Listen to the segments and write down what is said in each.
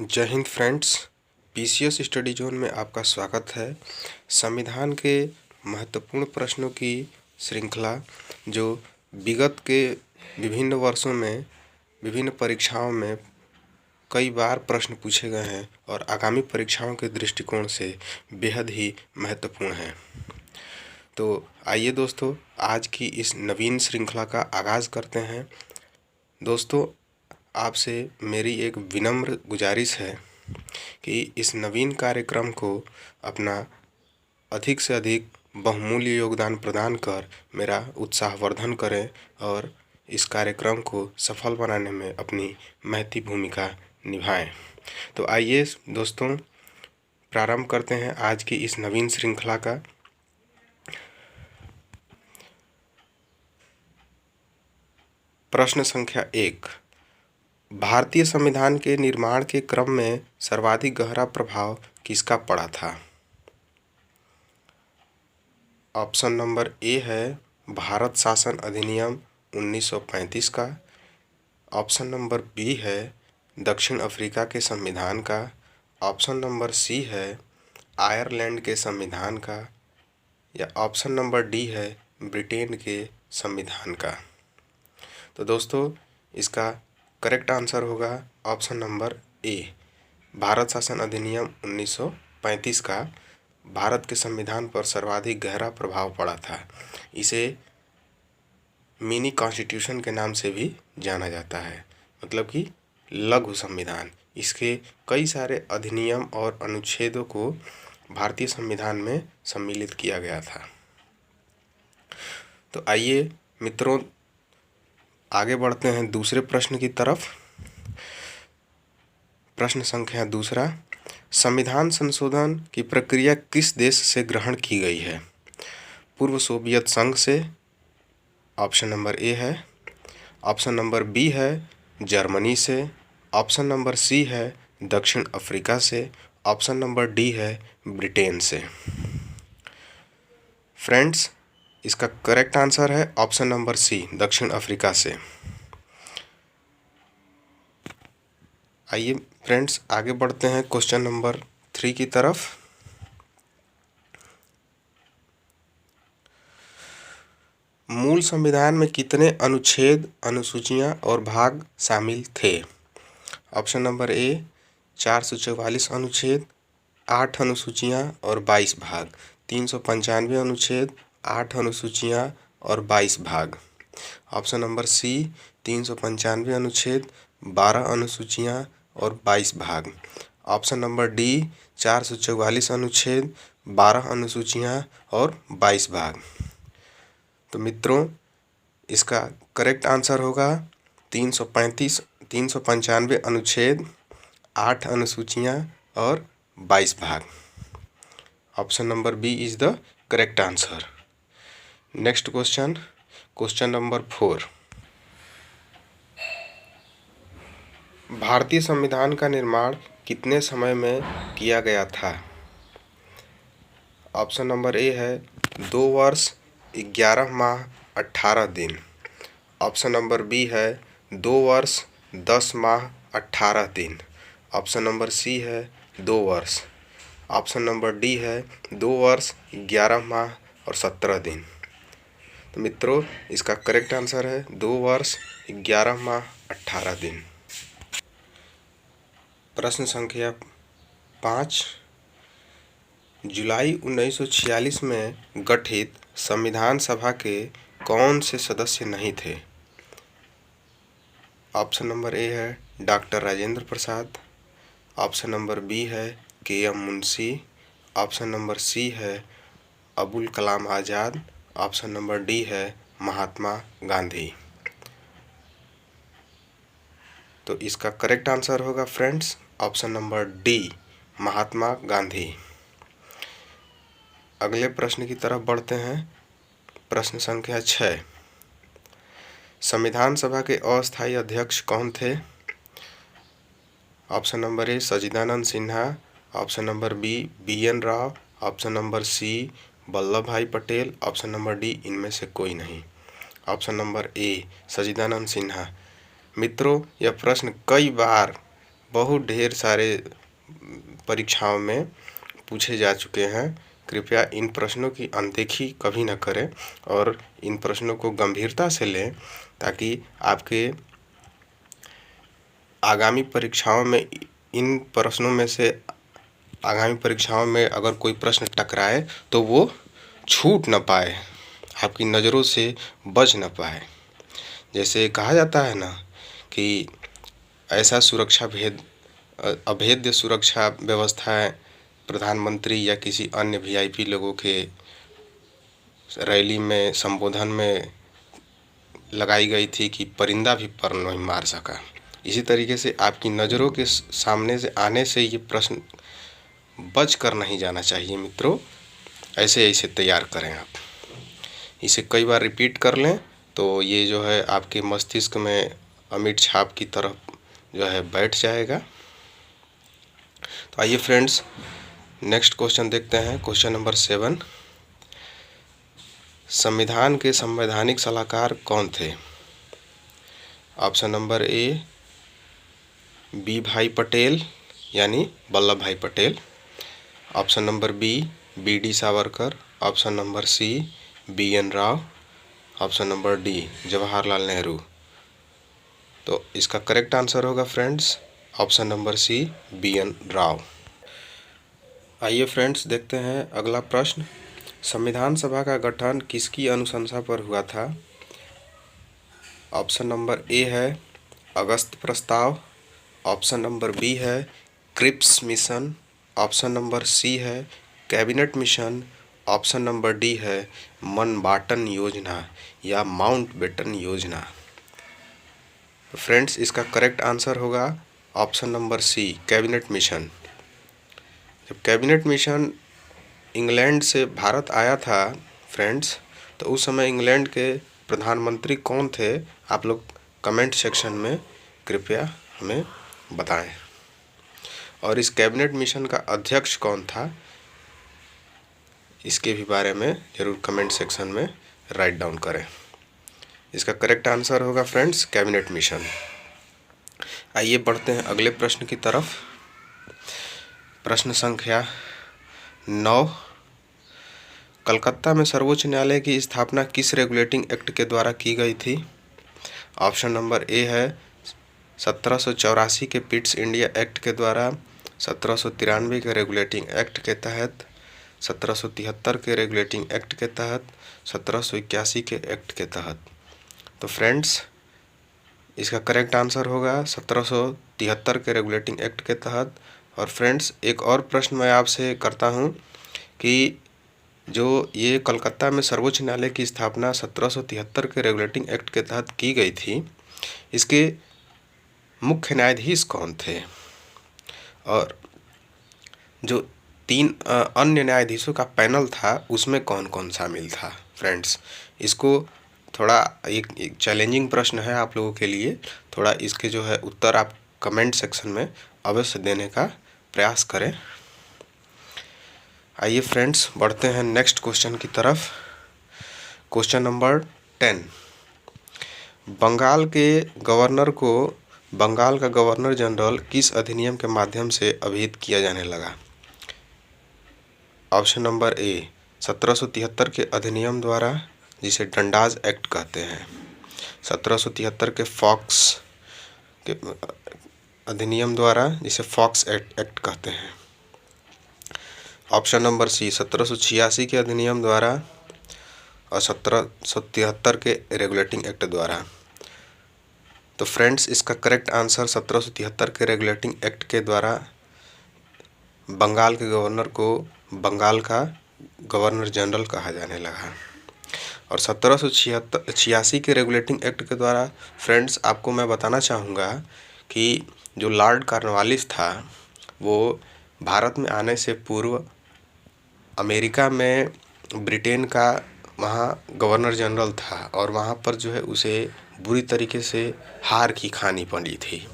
जय Hind friends. PCS study zone में आपका स्वागत है। संविधान के महत्वपूर्ण प्रश्नों की श्रृंखला जो विगत के विभिन्न वर्षों में विभिन्न परीक्षाओं में कई बार प्रश्न पूछे गए हैं और आगामी परीक्षाओं के दृष्टिकोण से बेहद ही महत्वपूर्ण हैं। तो आइए दोस्तों, आज की इस नवीन श्रृंखला का आगाज़ करते हैं। दोस्तों, आपसे मेरी एक विनम्र गुजारिश है कि इस नवीन कार्यक्रम को अपना अधिक से अधिक बहुमूल्य योगदान प्रदान कर मेरा उत्साहवर्धन करें और इस कार्यक्रम को सफल बनाने में अपनी महती भूमिका निभाएं। तो आइए दोस्तों, प्रारंभ करते हैं आज की इस नवीन श्रृंखला का। प्रश्न संख्या 1। भारतीय संविधान के निर्माण के क्रम में सर्वाधिक गहरा प्रभाव किसका पड़ा था? ऑप्शन नंबर ए है भारत शासन अधिनियम 1935 का। ऑप्शन नंबर बी है दक्षिण अफ्रीका के संविधान का। ऑप्शन नंबर सी है आयरलैंड के संविधान का, या ऑप्शन नंबर डी है ब्रिटेन के संविधान का। तो दोस्तों, इसका करेक्ट आंसर होगा ऑप्शन नंबर ए, भारत शासन अधिनियम 1935 का भारत के संविधान पर सर्वाधिक गहरा प्रभाव पड़ा था। इसे मिनी कॉन्स्टिट्यूशन के नाम से भी जाना जाता है, मतलब कि लघु संविधान। इसके कई सारे अधिनियम और अनुच्छेदों को भारतीय संविधान में सम्मिलित किया गया था। तो आइए मित्रों, आगे बढ़ते हैं दूसरे प्रश्न की तरफ। प्रश्न संख्या 2। संविधान संशोधन की प्रक्रिया किस देश से ग्रहण की गई है? पूर्व सोवियत संघ से, ऑप्शन नंबर ए है। ऑप्शन नंबर बी है जर्मनी से। ऑप्शन नंबर सी है दक्षिण अफ्रीका से। ऑप्शन नंबर डी है ब्रिटेन से। फ्रेंड्स, इसका करेक्ट आंसर है ऑप्शन नंबर सी, दक्षिण अफ्रीका से। आइए फ्रेंड्स, आगे बढ़ते हैं क्वेश्चन नंबर 3 की तरफ। मूल संविधान में कितने अनुच्छेद, अनुसूचियां और भाग शामिल थे? ऑप्शन नंबर ए 444 अनुच्छेद, 8 अनुसूचियां और 22 भाग। 395 अनुच्छेद, 8 अनुसूचियां और 22 भाग। ऑप्शन नंबर सी 395 अनुच्छेद, 12 अनुसूचियां और 22 भाग। ऑप्शन नंबर डी 444 अनुच्छेद, 12 अनुसूचियां और 22 भाग। तो मित्रों, इसका करेक्ट आंसर होगा 395 अनुच्छेद, 8 अनुसूचियां और 22 भाग। Option number B is the correct answer. Next question, question number 4। भारतीय संविधान का निर्माण कितने समय में किया गया था? ऑप्शन नंबर ए है 2 वर्ष 11 माह 18 दिन। ऑप्शन नंबर बी है 2 वर्ष 10 माह 18 दिन। ऑप्शन नंबर सी है 2 वर्ष। ऑप्शन नंबर डी है 2 वर्ष 11 माह और 17 दिन। तो मित्रों, इसका करेक्ट आंसर है 2 वर्ष 11 माह 18 दिन। प्रश्न संख्या 5। जुलाई 1946 में गठित संविधान सभा के कौन से सदस्य नहीं थे? ऑप्शन नंबर ए है doctor Rajendra Prasad. Option number B है K M. Munshi. Option number C है Abul Kalam Azad. Option number D है महात्मा गांधी। तो इसका करेक्ट आंसर होगा friends option number D, Mahatma Gandhi. अगले प्रश्न की तरफ बढ़ते हैं। प्रश्न संख्या 6। संविधान सभा के अस्थायी अध्यक्ष कौन थे? Option number A Sachchidananda Sinha. Option number B B N. Rao. Option number C Vallabh Bhai Patel. Option number D इनमें से कोई नहीं। Option number A Sachchidananda Sinha. मित्रों, यह प्रश्न कई बार बहुत ढेर सारे परीक्षाओं में पूछे जा चुके हैं। कृपया इन प्रश्नों की अनदेखी कभी न करें और इन प्रश्नों को गंभीरता से लें, ताकि आपके आगामी परीक्षाओं में इन प्रश्नों में से आगामी परीक्षाओं में अगर कोई प्रश्न टकराए तो वो छूट न पाए, आपकी नज़रों से बच न पाए। जैसे कहा जाता है ना कि ऐसा अभेद्य सुरक्षा व्यवस्थाएं प्रधानमंत्री या किसी अन्य वीआईपी लोगों के रैली में संबोधन में लगाई गई थी कि परिंदा भी पर नहीं मार सका। इसी तरीके से आपकी नज़रों के सामने से आने से ये प्रश्न बच कर नहीं जाना चाहिए मित्रों। ऐसे तैयार करें आप, इसे कई बार रिपीट कर लें तो ये जो है आपके मस्तिष्क में अमिट छाप की तरफ जो है बैठ जाएगा। तो आइए फ्रेंड्स, नेक्स्ट क्वेश्चन देखते हैं। क्वेश्चन नंबर 7, संविधान के संवैधानिक सलाहकार कौन थे? ऑप्शन नंबर ए बी भाई पटेल यानी Vallabh Bhai Patel, option number B B D Savarkar, option number C B N Rao, option number D Jawaharlal Nehru. तो इसका करेक्ट आंसर होगा friends option number C B N Rao. आइए फ्रेंड्स देखते हैं अगला प्रश्न। संविधान सभा का गठन किसकी अनुशंसा पर हुआ था? ऑप्शन नंबर ए है अगस्त प्रस्ताव, ऑप्शन नंबर बी है Cripps mission, option number C है cabinet mission, option number D है मनबाटन योजना या माउंटबेटन योजना। तो फ्रेंड्स इसका करेक्ट आंसर होगा option number C cabinet mission. जब कैबिनेट मिशन इंग्लैंड से भारत आया था फ्रेंड्स, तो उस समय इंग्लैंड के प्रधानमंत्री कौन थे? आप लोग कमेंट सेक्शन में कृपया हमें बताएं। और इस कैबिनेट मिशन का अध्यक्ष कौन था, इसके भी बारे में ज़रूर कमेंट सेक्शन में राइट डाउन करें। इसका करेक्ट आंसर होगा फ्रेंड्स कैबिनेट मिशन। आइए बढ़ते हैं अगले प्रश्न की तरफ। प्रश्न संख्या 9, कलकत्ता में सर्वोच्च न्यायालय की स्थापना किस रेगुलेटिंग एक्ट के द्वारा की गई थी? ऑप्शन नंबर ए है 1784 के पिट्स इंडिया एक्ट के द्वारा, 1793 के रेगुलेटिंग एक्ट के तहत, 1773 के रेगुलेटिंग एक्ट के तहत, 1781 के एक्ट के तहत। तो फ्रेंड्स इसका करेक्ट आंसर होगा 1773 के रेगुलेटिंग एक्ट के तहत। और फ्रेंड्स एक और प्रश्न मैं आपसे करता हूं कि जो ये कलकत्ता में सर्वोच्च न्यायालय की स्थापना 1773 के रेगुलेटिंग एक्ट के तहत की गई थी, इसके मुख्य न्यायाधीश कौन थे? और जो 3 अन्य न्यायाधीशों का पैनल था उसमें कौन कौन शामिल था? फ्रेंड्स इसको थोड़ा एक चैलेंजिंग प्रश्न है आप लोगों के लिए। थोड़ा इसके जो है उत्तर आप कमेंट सेक्शन में अवश्य देने का प्रयास करें। आइए फ्रेंड्स बढ़ते हैं नेक्स्ट क्वेश्चन की तरफ। क्वेश्चन नंबर 10, बंगाल के गवर्नर को बंगाल का गवर्नर जनरल किस अधिनियम के माध्यम से अभिहित किया जाने लगा? ऑप्शन नंबर ए 1773 के अधिनियम द्वारा, जिसे डंडाज एक्ट कहते हैं, 1773 के फॉक्स के अधिनियम द्वारा, जिसे फॉक्स एक्ट कहते हैं, ऑप्शन नंबर सी 1786 के अधिनियम द्वारा और 1773 के रेगुलेटिंग एक्ट द्वारा। तो फ्रेंड्स इसका करेक्ट आंसर 1773 के रेगुलेटिंग एक्ट के द्वारा बंगाल के गवर्नर को बंगाल का गवर्नर जनरल कहा जाने लगा। और 1786 के रेगुलेटिंग एक्ट के द्वारा फ्रेंड्स आपको मैं बताना चाहूँगा कि जो लॉर्ड कॉर्नवालिस था वो भारत में आने से पूर्व अमेरिका में ब्रिटेन का वहाँ गवर्नर जनरल था और वहाँ पर जो है उसे बुरी तरीके से हार की खानी पड़ी थी,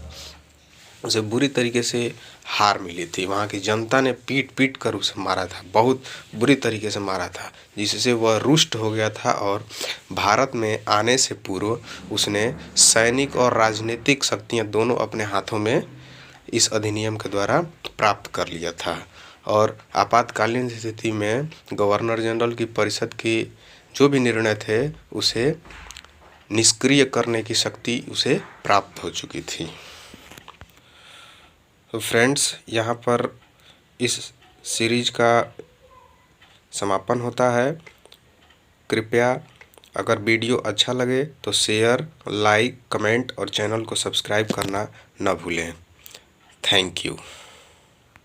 उसे बुरी तरीके से हार मिली थी। वहाँ की जनता ने पीट पीट कर उसे मारा था, बहुत बुरी तरीके से मारा था, जिससे वह रुष्ट हो गया था। और भारत में आने से पूर्व उसने सैनिक और राजनीतिक शक्तियाँ दोनों अपने हाथों में इस अधिनियम के द्वारा प्राप्त कर लिया था। और आपातकालीन स्थिति में गवर्नर जनरल की परिषद की जो भी निर्णय थे उसे निष्क्रिय करने की शक्ति उसे प्राप्त हो चुकी थी। तो फ्रेंड्स, यहाँ पर इस सीरीज का समापन होता है। कृपया अगर वीडियो अच्छा लगे तो शेयर, लाइक, कमेंट और चैनल को सब्सक्राइब करना न भूलें। Thank you.